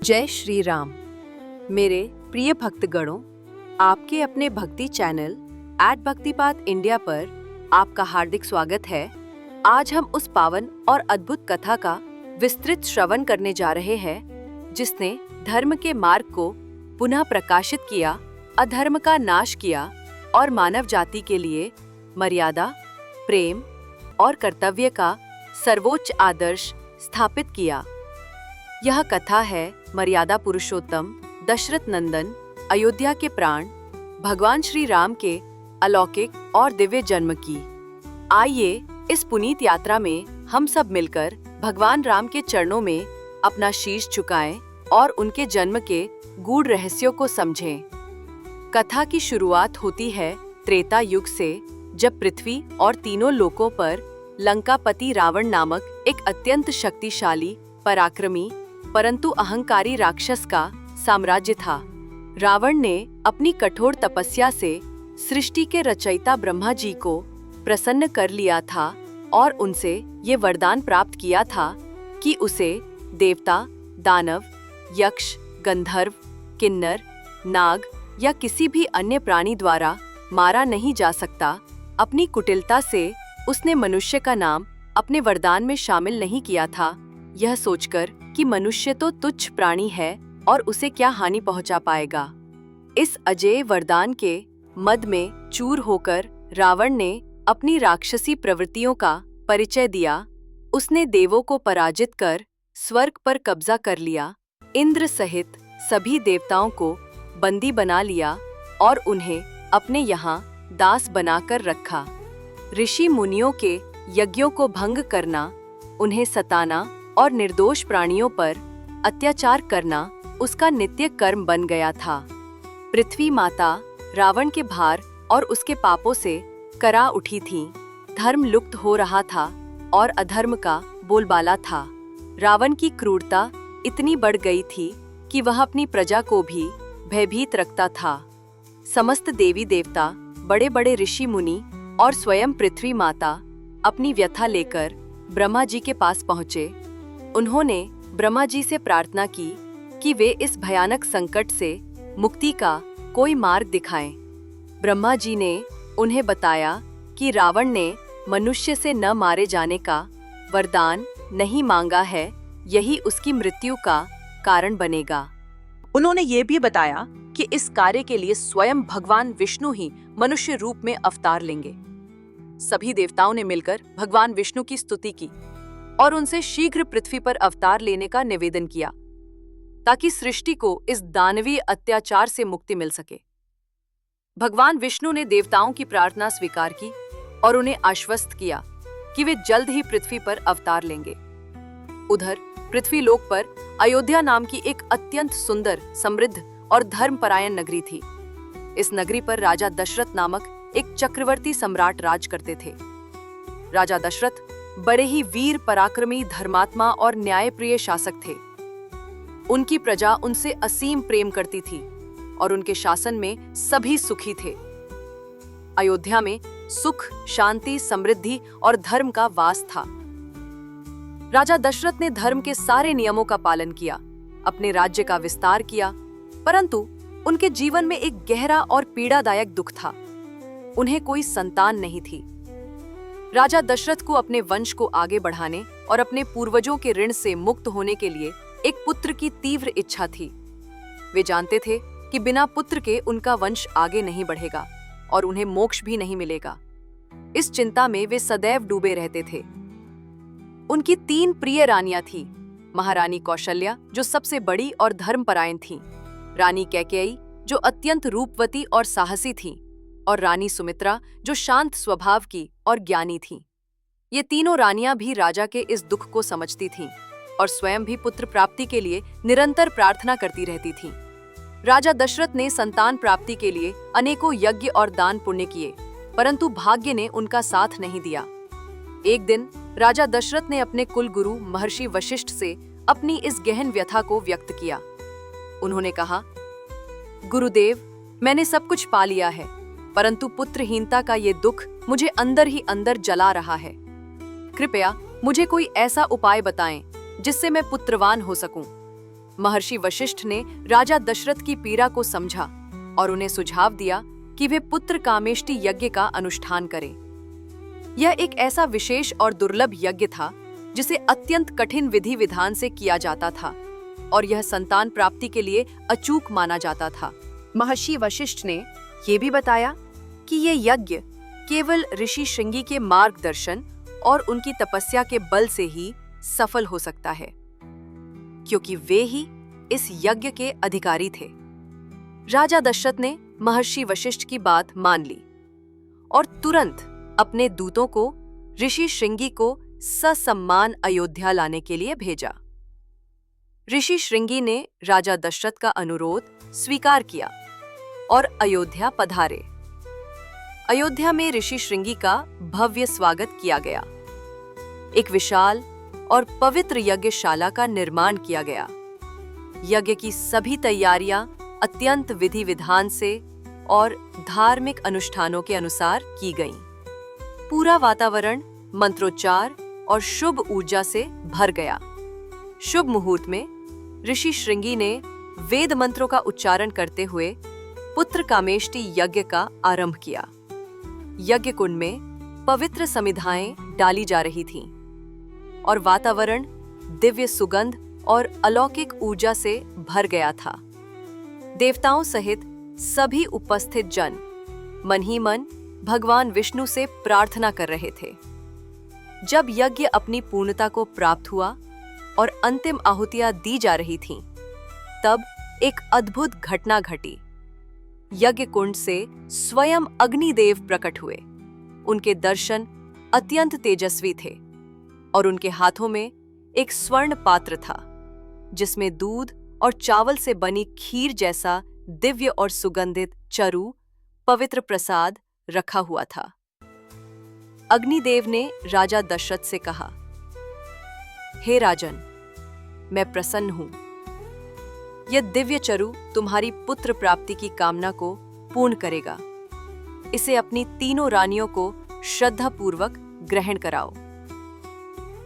जय श्री राम। मेरे प्रिय भक्तगणों, आपके अपने भक्ति चैनल @भक्तिपात इंडिया पर आपका हार्दिक स्वागत है। आज हम उस पावन और अद्भुत कथा का विस्तृत श्रवण करने जा रहे हैं जिसने धर्म के मार्ग को पुनः प्रकाशित किया, अधर्म का नाश किया और मानव जाति के लिए मर्यादा, प्रेम और कर्तव्य का सर्वोच्च आदर्श स्थापित किया। यह कथा है मर्यादा पुरुषोत्तम दशरथ नंदन अयोध्या के प्राण भगवान श्री राम के अलौकिक और दिव्य जन्म की। आइए इस पुनीत यात्रा में हम सब मिलकर भगवान राम के चरणों में अपना शीश झुकाएं और उनके जन्म के गूढ़ रहस्यों को समझें। कथा की शुरुआत होती है त्रेता युग से, जब पृथ्वी और तीनों लोकों पर लंकापति रावण नामक एक अत्यंत शक्तिशाली, पराक्रमी परंतु अहंकारी राक्षस का साम्राज्य था। रावण ने अपनी कठोर तपस्या से सृष्टि के रचयिता ब्रह्मा जी को प्रसन्न कर लिया था और उनसे ये वरदान प्राप्त किया था कि उसे देवता, दानव, यक्ष, गंधर्व, किन्नर, नाग या किसी भी अन्य प्राणी द्वारा मारा नहीं जा सकता। अपनी कुटिलता से उसने मनुष्य का नाम अपने वरदान में शामिल नहीं किया था, यह सोचकर कि मनुष्य तो तुच्छ प्राणी है और उसे क्या हानि पहुंचा पाएगा। इस अजेय वरदान के मद में चूर होकर रावण ने अपनी राक्षसी प्रवृत्तियों का परिचय दिया। उसने देवों को पराजित कर स्वर्ग पर कब्जा कर लिया, इंद्र सहित सभी देवताओं को बंदी बना लिया और उन्हें अपने यहाँ दास बनाकर रखा। ऋषि मुनियों के यज्ञों को भंग करना, उन्हें सताना और निर्दोष प्राणियों पर अत्याचार करना उसका नित्य कर्म बन गया था। पृथ्वी माता रावण के भार और उसके पापों से करा उठी थी। धर्म लुप्त हो रहा था और अधर्म का बोलबाला था। रावण की क्रूरता इतनी बढ़ गई थी कि वह अपनी प्रजा को भी भयभीत रखता था। समस्त देवी देवता, बड़े बड़े ऋषि मुनि और स्वयं पृथ्वी माता अपनी व्यथा लेकर ब्रह्मा जी के पास पहुँचे। उन्होंने ब्रह्मा जी से प्रार्थना की कि वे इस भयानक संकट से मुक्ति का कोई मार्ग दिखाएं। ब्रह्मा जी ने उन्हें बताया कि रावण ने मनुष्य से न मारे जाने का वरदान नहीं मांगा है, यही उसकी मृत्यु का कारण बनेगा। उन्होंने ये भी बताया कि इस कार्य के लिए स्वयं भगवान विष्णु ही मनुष्य रूप में अवतार लेंगे। सभी देवताओं ने मिलकर भगवान विष्णु की स्तुति की और उनसे शीघ्र पृथ्वी पर अवतार लेने का निवेदन किया ताकि सृष्टि को इस दानवीय अत्याचार से मुक्ति मिल सके। भगवान विष्णु ने देवताओं की प्रार्थना स्वीकार की और उन्हें आश्वस्त किया कि वे जल्द ही पृथ्वी पर अवतार लेंगे। उधर पृथ्वी लोक पर अयोध्या नाम की एक अत्यंत सुंदर, समृद्ध और धर्मपरायण नगरी थी। इस नगरी पर राजा दशरथ नामक एक चक्रवर्ती सम्राट राज करते थे। राजा दशरथ बड़े ही वीर, पराक्रमी, धर्मात्मा और न्यायप्रिय शासक थे। उनकी प्रजा उनसे असीम प्रेम करती थी और उनके शासन में सभी सुखी थे। अयोध्या में सुख, शांति, समृद्धि और धर्म का वास था। राजा दशरथ ने धर्म के सारे नियमों का पालन किया, अपने राज्य का विस्तार किया, परंतु उनके जीवन में एक गहरा और पीड़ादायक दुख था। उन्हें कोई संतान नहीं थी। राजा दशरथ को अपने वंश को आगे बढ़ाने और अपने पूर्वजों के ऋण से मुक्त होने के लिए एक पुत्र की तीव्र इच्छा थी। वे जानते थे कि बिना पुत्र के उनका वंश आगे नहीं बढ़ेगा और उन्हें मोक्ष भी नहीं मिलेगा। इस चिंता में वे सदैव डूबे रहते थे। उनकी 3 प्रिय रानियां थीं। महारानी कौशल्या, जो सबसे बड़ी और धर्मपरायण थीं, रानी कैकेयी, जो अत्यंत रूपवती और साहसी थीं, और रानी सुमित्रा, जो शांत स्वभाव की और ज्ञानी थीं। ये तीनों रानियां भी राजा के इस दुख को समझती थीं और स्वयं भी पुत्र प्राप्ति के लिए निरंतर प्रार्थना करती रहती थीं। राजा दशरथ ने संतान प्राप्ति के लिए अनेकों यज्ञ और दान पुण्य किए, परंतु भाग्य ने उनका साथ नहीं दिया। एक दिन राजा दशरथ ने अपने कुल गुरु महर्षि वशिष्ठ से अपनी इस गहन व्यथा को व्यक्त किया। उन्होंने कहा, गुरुदेव, मैंने सब कुछ पा लिया है, परंतु पुत्रहीनता का ये दुख मुझे अंदर ही अंदर जला रहा है। कृपया मुझे कोई ऐसा उपाय बताएं जिससे मैं पुत्रवान हो सकूं। महर्षि वशिष्ठ ने राजा दशरथ की पीड़ा को समझा और उन्हें सुझाव दिया कि वे पुत्र कामेष्टि यज्ञ का अनुष्ठान करें। यह एक ऐसा विशेष और दुर्लभ यज्ञ था जिसे अत्यंत कठिन विधि विधान से किया जाता था और यह संतान प्राप्ति के लिए अचूक माना जाता था। महर्षि वशिष्ठ ने ये भी बताया कि ये यज्ञ केवल ऋषि श्रृंगी के मार्गदर्शन और उनकी तपस्या के बल से ही सफल हो सकता है, क्योंकि वे ही इस यज्ञ के अधिकारी थे। राजा दशरथ ने महर्षि वशिष्ठ की बात मान ली और तुरंत अपने दूतों को ऋषि श्रृंगी को ससम्मान अयोध्या लाने के लिए भेजा। ऋषि श्रृंगी ने राजा दशरथ का अनुरोध स्वीकार किया और अयोध्या पधारे। अयोध्या में ऋषि श्रृंगी का भव्य स्वागत किया गया। एक विशाल और पवित्र यज्ञशाला का निर्माण किया गया। यज्ञ की सभी तैयारियां अत्यंत विधि विधान से और धार्मिक अनुष्ठानों के अनुसार की गईं। पूरा वातावरण मंत्रोच्चार और शुभ ऊर्जा से भर गया। शुभ मुहूर्त में ऋषि श्रृंगी ने वेद मंत्रों का उच्चारण करते हुए पुत्र कामेष्टि यज्ञ का आरंभ किया। यज्ञ कुंड में पवित्र समिधाएं डाली जा रही थीं और वातावरण दिव्य सुगंध और अलौकिक ऊर्जा से भर गया था। देवताओं सहित सभी उपस्थित जन मन ही मन भगवान विष्णु से प्रार्थना कर रहे थे। जब यज्ञ अपनी पूर्णता को प्राप्त हुआ और अंतिम आहुतियां दी जा रही थीं, तब एक अद्भुत घटना घटी। यज्ञ कुंड से स्वयं अग्निदेव प्रकट हुए। उनके दर्शन अत्यंत तेजस्वी थे और उनके हाथों में एक स्वर्ण पात्र था जिसमें दूध और चावल से बनी खीर जैसा दिव्य और सुगंधित चरु पवित्र प्रसाद रखा हुआ था। अग्निदेव ने राजा दशरथ से कहा, हे राजन, मैं प्रसन्न हूं। यह दिव्य चरु तुम्हारी पुत्र प्राप्ति की कामना को पूर्ण करेगा। इसे अपनी तीनों रानियों को श्रद्धापूर्वक ग्रहण कराओ।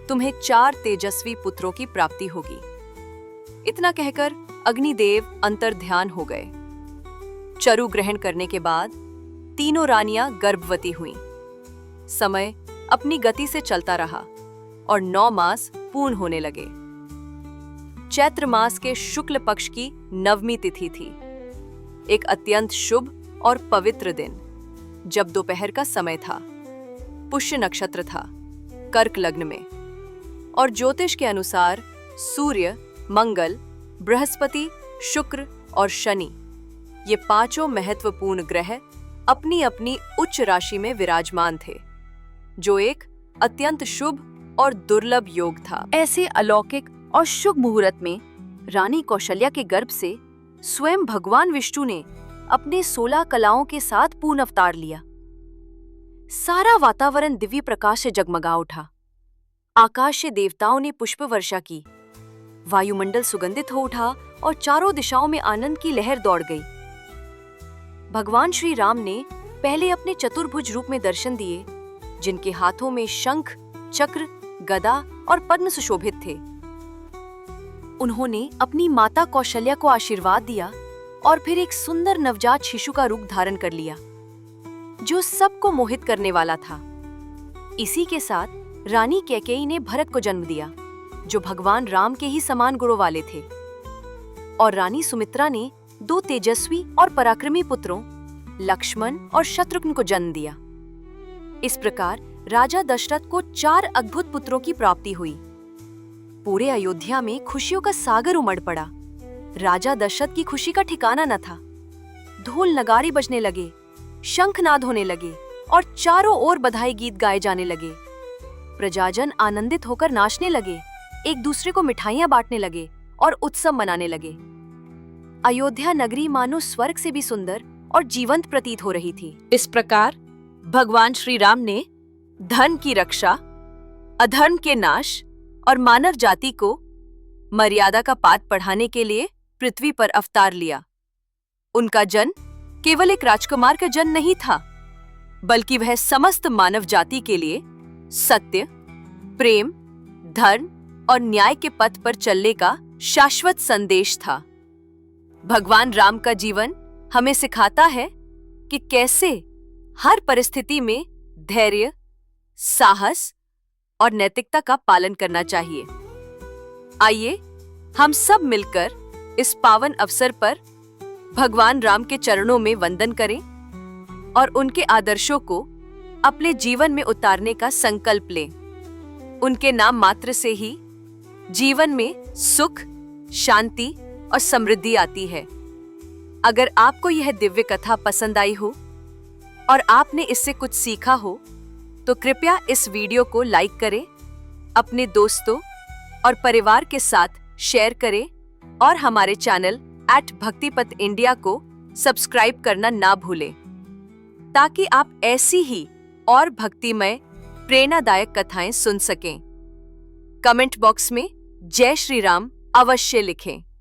तुम्हें 4 तेजस्वी पुत्रों की प्राप्ति होगी। इतना कहकर अग्निदेव अंतर्ध्यान हो गए। चरु ग्रहण करने के बाद तीनों रानियां गर्भवती हुईं। समय अपनी गति से चलता रहा और 9 मास पूर्ण होने लगे। चैत्र मास के शुक्ल पक्ष की नवमी तिथि थी। एक अत्यंत शुभ और पवित्र दिन, जब दोपहर का समय था। पुष्य नक्षत्र था कर्क लग्न में और ज्योतिष के अनुसार सूर्य, मंगल, बृहस्पति, शुक्र और शनि, ये 5 महत्वपूर्ण ग्रह अपनी अपनी उच्च राशि में विराजमान थे, जो एक अत्यंत शुभ और दुर्लभ योग था। ऐसे अलौकिक और शुभ मुहूर्त में रानी कौशल्या के गर्भ से स्वयं भगवान विष्णु ने अपने 16 कलाओं के साथ पूर्ण अवतार लिया। सारा वातावरण दिव्य प्रकाश से जगमगा उठा। आकाश से देवताओं ने पुष्प वर्षा की। वायुमंडल सुगंधित हो उठा और चारों दिशाओं में आनंद की लहर दौड़ गई। भगवान श्री राम ने पहले अपने चतुर्भुज रूप में दर्शन दिए, जिनके हाथों में शंख, चक्र, गदा और पद्म सुशोभित थे। उन्होंने अपनी माता कौशल्या को आशीर्वाद दिया और फिर एक सुंदर नवजात शिशु का रूप धारण कर लिया, जो सबको मोहित करने वाला था। इसी के साथ रानी कैकेयी ने भरत को जन्म दिया, जो भगवान राम के ही समान गुणों वाले थे। और रानी सुमित्रा ने 2 तेजस्वी और पराक्रमी पुत्रों लक्ष्मण और शत्रुघ्न को जन्म दिया। इस प्रकार राजा दशरथ को 4 अद्भुत पुत्रों की प्राप्ति हुई। पूरे अयोध्या में खुशियों का सागर उमड़ पड़ा। राजा दशरथ की खुशी का ठिकाना न था। ढोल नगाड़े बजने लगे, शंखनाद होने लगे और चारों ओर बधाई गीत गाए जाने लगे। प्रजाजन आनंदित होकर नाचने लगे, एक दूसरे को मिठाइयां बांटने लगे और उत्सव मनाने लगे। अयोध्या नगरी मानो स्वर्ग से भी सुंदर और जीवंत प्रतीत हो रही थी। इस प्रकार भगवान श्री राम ने धन की रक्षा, अधर्म के नाश और मानव जाति को मर्यादा का पाठ पढ़ाने के लिए पृथ्वी पर अवतार लिया। उनका जन्म केवल एक राजकुमार का जन्म नहीं था, बल्कि वह समस्त मानव जाति के लिए सत्य, प्रेम, धर्म और न्याय के पथ पर चलने का शाश्वत संदेश था। भगवान राम का जीवन हमें सिखाता है कि कैसे हर परिस्थिति में धैर्य, साहस और नैतिकता का पालन करना चाहिए। आइए हम सब मिलकर इस पावन अवसर पर भगवान राम के चरणों में वंदन करें और उनके आदर्शों को अपने जीवन में उतारने का संकल्प लें। उनके नाम मात्र से ही जीवन में सुख, शांति और समृद्धि आती है। अगर आपको यह दिव्य कथा पसंद आई हो और आपने इससे कुछ सीखा हो, तो कृपया इस वीडियो को लाइक करें, अपने दोस्तों और परिवार के साथ शेयर करें और हमारे चैनल @भक्तिपथ इंडिया को सब्सक्राइब करना ना भूलें, ताकि आप ऐसी ही और भक्तिमय प्रेरणादायक कथाएं सुन सकें। कमेंट बॉक्स में जय श्री राम अवश्य लिखें।